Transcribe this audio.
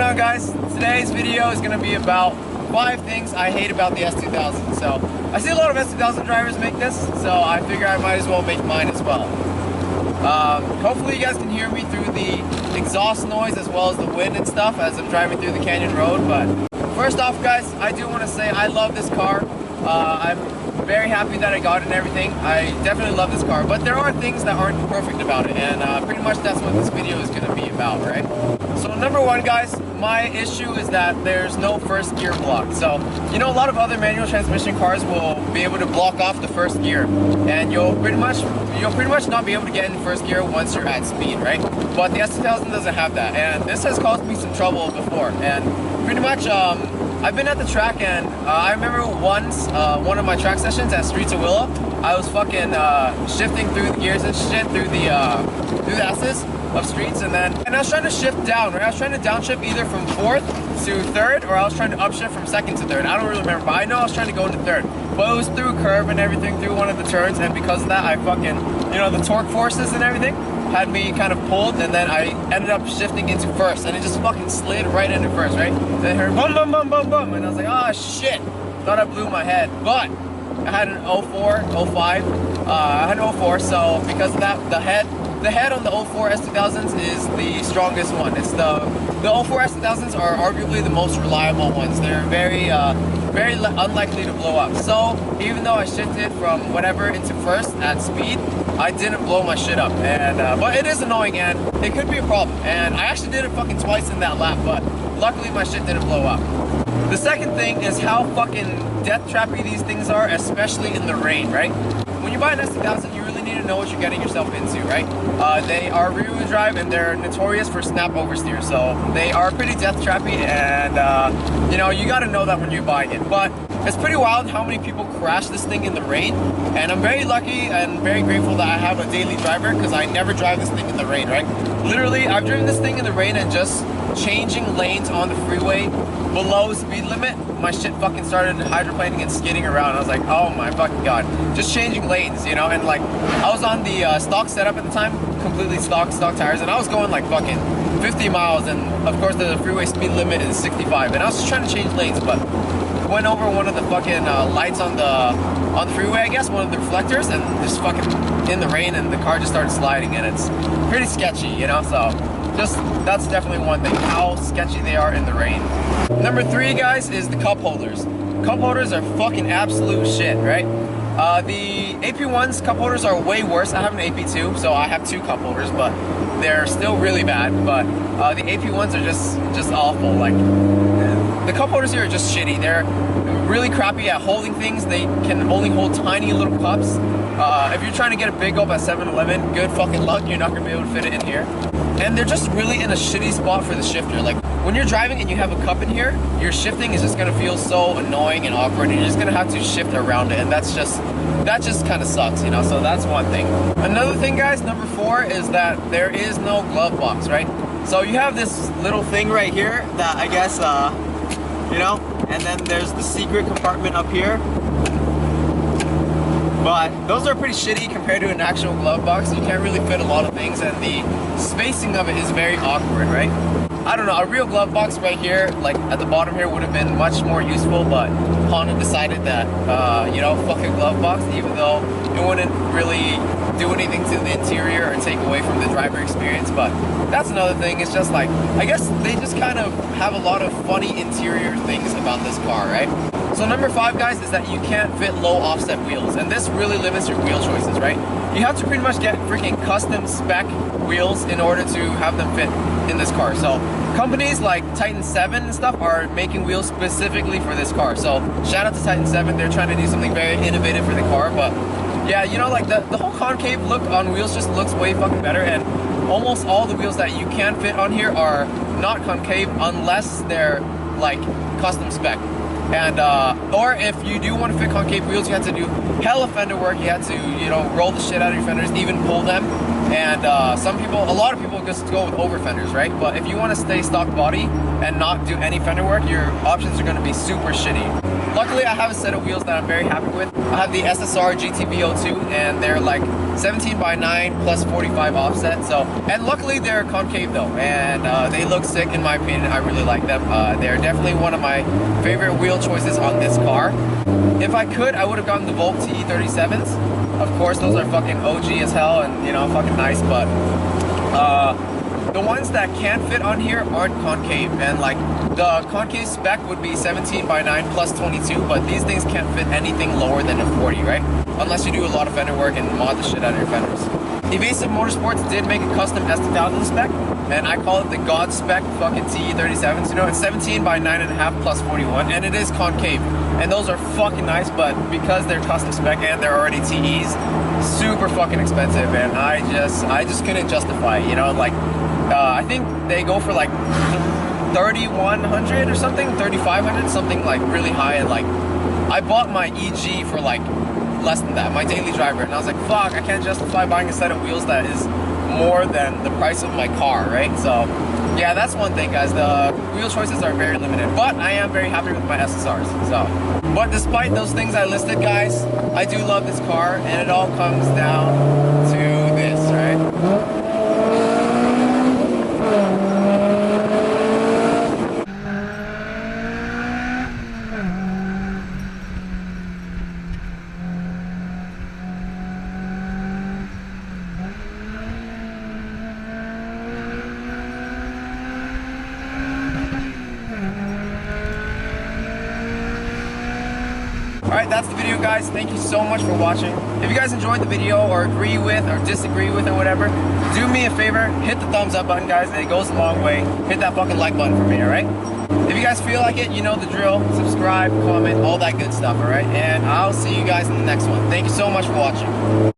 on, guys? Today's video is going to be about 5 things I hate about the S2000. So I see a lot of S2000 drivers make this, so I figure I might as well make mine as well. Hopefully you guys can hear me through the exhaust noise as well as the wind and stuff as I'm driving through the canyon road. But first off, guys, I do want to say I love this car. I'm very happy that I got it and everything. I definitely love this car, but there are things that aren't perfect about it, and pretty much that's what this video is going to be about, right? So number one, guys, my issue is that there's no first gear block. So, you know, a lot of other manual transmission cars will be able to block off the first gear, and you'll pretty much not be able to get in first gear once you're at speed, right? But the S2000 doesn't have that, and this has caused me some trouble before. And pretty much, I've been at the track, and I remember once, one of my track sessions at Streets of Willow, I was fucking shifting through the gears and shit through the S's of streets, and I was trying to shift down, right? I was trying to downshift either from 4th to 3rd, or I was trying to upshift from 2nd to 3rd. I don't really remember, but I know I was trying to go into 3rd. But it was through a curve and everything, through one of the turns, and because of that, I fucking, you know, the torque forces and everything had me kind of pulled, and then I ended up shifting into 1st, and it just fucking slid right into 1st, right? Then I heard bum bum bum bum bum, and I was like, oh shit, thought I blew my head. But I had an 04, 05, I had an 04, so because of that, the head on the 04 S2000s is the strongest one. It's the 04 S2000s are arguably the most reliable ones. They're very unlikely to blow up. So even though I shifted from whatever into 1st at speed, I didn't blow my shit up. And but it is annoying, and it could be a problem. And I actually did it fucking twice in that lap, but luckily my shit didn't blow up. The second thing is how fucking death trappy these things are, especially in the rain, right? When you buy an S2000, you really need to know what you're getting yourself into, right? They are rear-wheel drive, and they're notorious for snap oversteer, so they are pretty death trappy, and you know, you got to know that when you're buying it. But it's pretty wild how many people crash this thing in the rain, and I'm very lucky and very grateful that I have a daily driver, because I never drive this thing in the rain, right? Literally, I've driven this thing in the rain, and just changing lanes on the freeway below speed limit, my shit fucking started hydroplaning and skidding around. I was like, oh my fucking god. Just changing lanes, you know? And like, I was on the stock setup at the time, completely stock tires, and I was going like fucking 50 miles, and of course the freeway speed limit is 65, and I was just trying to change lanes, but went over one of the fucking lights on the freeway, I guess, one of the reflectors, and just fucking in the rain, and the car just started sliding, and it's pretty sketchy, you know? So that's definitely one thing, how sketchy they are in the rain. Number 3, guys, is the cup holders. Cup holders are fucking absolute shit, right? The AP1's cup holders are way worse. I have an AP2, so I have 2 cup holders, but they're still really bad. But the AP1's are just awful. Like, the cup holders here are just shitty. They're really crappy at holding things. They can only hold tiny little cups. If you're trying to get a big gulp at 7-Eleven, good fucking luck, you're not gonna be able to fit it in here. And they're just really in a shitty spot for the shifter. Like, when you're driving and you have a cup in here, your shifting is just gonna feel so annoying and awkward, and you're just gonna have to shift around it, and that just kind of sucks, you know? So that's one thing. Another thing, guys, number 4, is that there is no glove box, right? So you have this little thing right here that I guess, you know, and then there's the secret compartment up here. But those are pretty shitty compared to an actual glove box. You can't really fit a lot of things, and the spacing of it is very awkward, right? I don't know, a real glove box right here, like at the bottom here, would have been much more useful, but Honda decided that, you know, fuck a glove box, even though it wouldn't really do anything to the interior or take away from the driver experience. But that's another thing. It's just like, I guess they just kind of have a lot of funny interior things about this car, right? So number 5, guys, is that you can't fit low offset wheels, and this really limits your wheel choices, right? You have to pretty much get freaking custom spec wheels in order to have them fit in this car. So companies like Titan 7 and stuff are making wheels specifically for this car. So shout out to Titan 7, they're trying to do something very innovative for the car. But yeah, you know, like the whole concave look on wheels just looks way fucking better, and almost all the wheels that you can fit on here are not concave unless they're like custom spec. And or if you do want to fit concave wheels, you have to do hella fender work. You have to, you know, roll the shit out of your fenders, even pull them. And a lot of people just go with over fenders, right? But if you want to stay stock body and not do any fender work, your options are going to be super shitty. Luckily, I have a set of wheels that I'm very happy with. I have the SSR GTV02, and they're like 17 by 9 plus 45 offset. So, and luckily they're concave though, and they look sick in my opinion. I really like them. They're definitely one of my favorite wheel choices on this car. If I could, I would have gotten the Volt TE37s. Of course, those are fucking OG as hell and, you know, fucking nice, but the ones that can fit on here aren't concave, and like the concave spec would be 17 by 9 plus 22, but these things can't fit anything lower than a 40, right? Unless you do a lot of fender work and mod the shit out of your fenders. Evasive Motorsports did make a custom S2000 spec, and I call it the God spec fucking TE37s. You know, it's 17 by 9.5 plus 41, and it is concave. And those are fucking nice, but because they're custom spec and they're already TEs, super fucking expensive, and I just couldn't justify it, you know? Like, I think they go for like 3,100 or something, 3,500, something like really high, and like, I bought my EG for like less than that, my daily driver, and I was like, fuck, I can't justify buying a set of wheels that is more than the price of my car, right? So yeah, that's one thing, guys. The wheel choices are very limited, but I am very happy with my SSRs. So, but despite those things I listed, guys, I do love this car, and it all comes down to this, right? Alright, that's the video, guys. Thank you so much for watching. If you guys enjoyed the video or agree with or disagree with or whatever, do me a favor, hit the thumbs up button, guys. It goes a long way. Hit that fucking like button for me, alright? If you guys feel like it, you know the drill. Subscribe, comment, all that good stuff, alright? And I'll see you guys in the next one. Thank you so much for watching.